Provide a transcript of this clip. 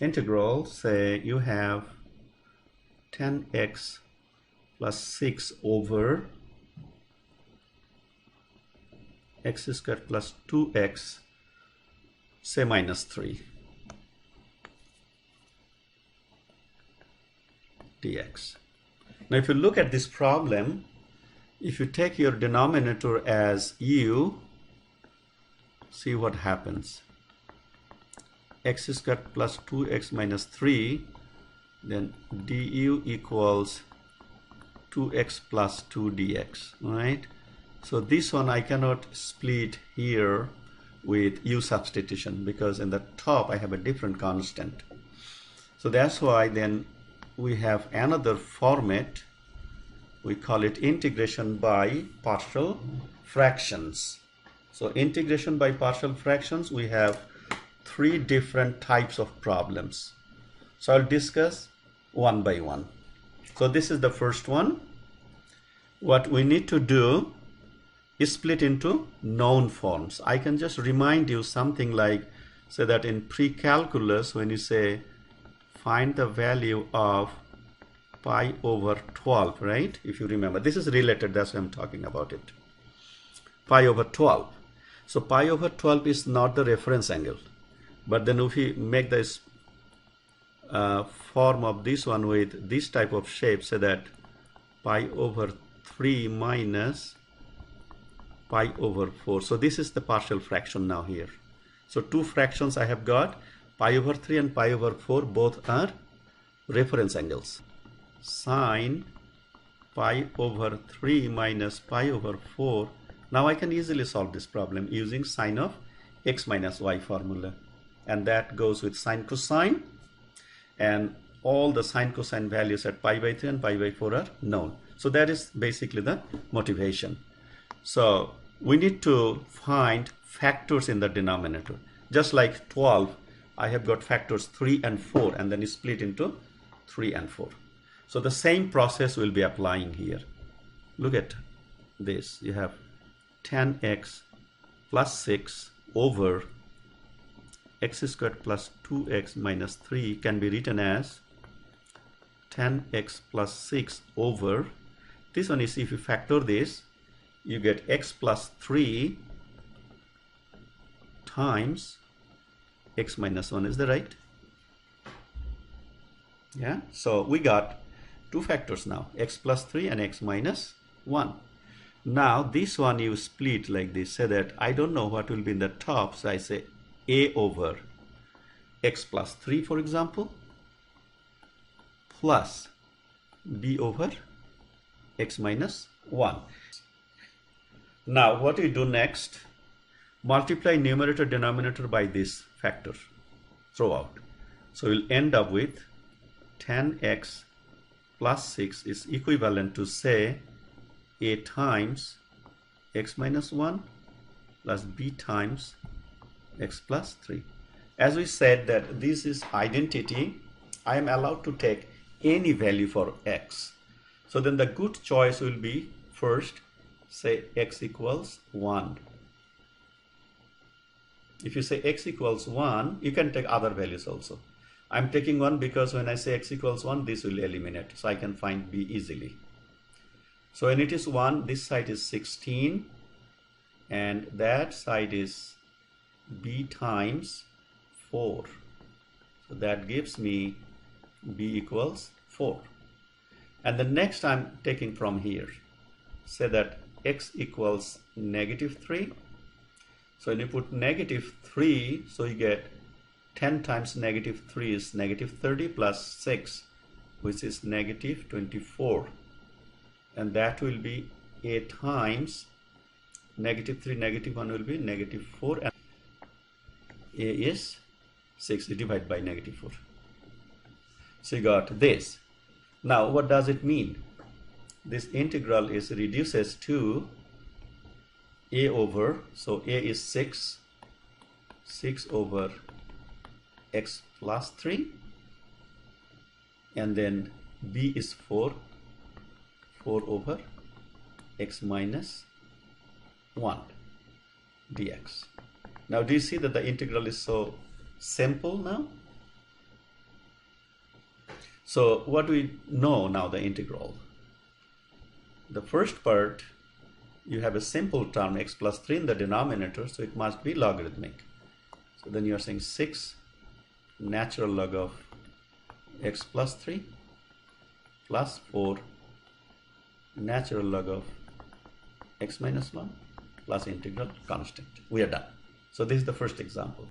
integral, say you have 10x plus 6 over x squared plus 2x, say minus 3 dx. Now if you look at this problem, if you take your denominator as u, see what happens. X squared plus 2x minus 3, then du equals 2x plus 2 dx, right? So this one I cannot split here with u substitution because in the top I have a different constant. So that's why then we have another format. We call it integration by partial fractions. So integration by partial fractions, we have 3 different types of problems. So I'll discuss one by one. So this is the first one. What we need to do is split into known forms. I can just remind you something like, say that in pre-calculus, when you say find the value of pi over 12, right? If you remember, this is related, that's why I'm talking about it. Pi over 12. So pi over 12 is not the reference angle. But then if we make this form of this one with this type of shape, say that pi over 3 minus pi over 4. So this is the partial fraction now here. So 2 fractions I have got, pi over 3 and pi over 4, both are reference angles. Sine pi over 3 minus pi over 4. Now I can easily solve this problem using sine of x minus y formula. And that goes with sine cosine. And all the sine cosine values at pi by 3 and pi by 4 are known. So that is basically the motivation. So we need to find factors in the denominator. Just like 12, I have got factors 3 and 4 and then split into 3 and 4. So the same process will be applying here. Look at this. You have 10x plus 6 over x squared plus 2x minus 3 can be written as 10x plus 6 over, this one is, if you factor this, you get x plus 3 times x minus 1. Is that right? Yeah. So we got 2 factors now, x plus 3 and x minus 1. Now this one you split like this, say that I don't know what will be in the top, so I say a over x plus 3, for example, plus b over x minus 1. Now what we do next? Multiply numerator denominator by this factor throughout. So we'll end up with 10x plus 6 is equivalent to, say, a times x minus 1 plus b times x plus 3. As we said that this is identity, I am allowed to take any value for x. So then the good choice will be, first, say x equals 1. If you say x equals 1, you can take other values also. I'm taking 1 because when I say x equals 1, this will eliminate. So I can find b easily. So when it is 1, this side is 16 and that side is b times 4. So that gives me b equals 4. And the next I'm taking from here. Say that x equals negative 3. So when you put negative 3, so you get 10 times negative 3 is negative 30 plus 6, which is negative 24. And that will be a times negative 3, negative 1 will be negative 4. And a is 6 divided by negative 4. So you got this. Now what does it mean? This integral is reduces to a over, so a is 6 over x plus 3, and then b is 4 over x minus 1 dx. Now do you see that the integral is so simple now? So what do we know now, the integral? The first part, you have a simple term x plus 3 in the denominator, so it must be logarithmic. So then you are saying 6 natural log of x plus 3 plus 4 natural log of x minus 1 plus integral constant. We are done. So this is the first example.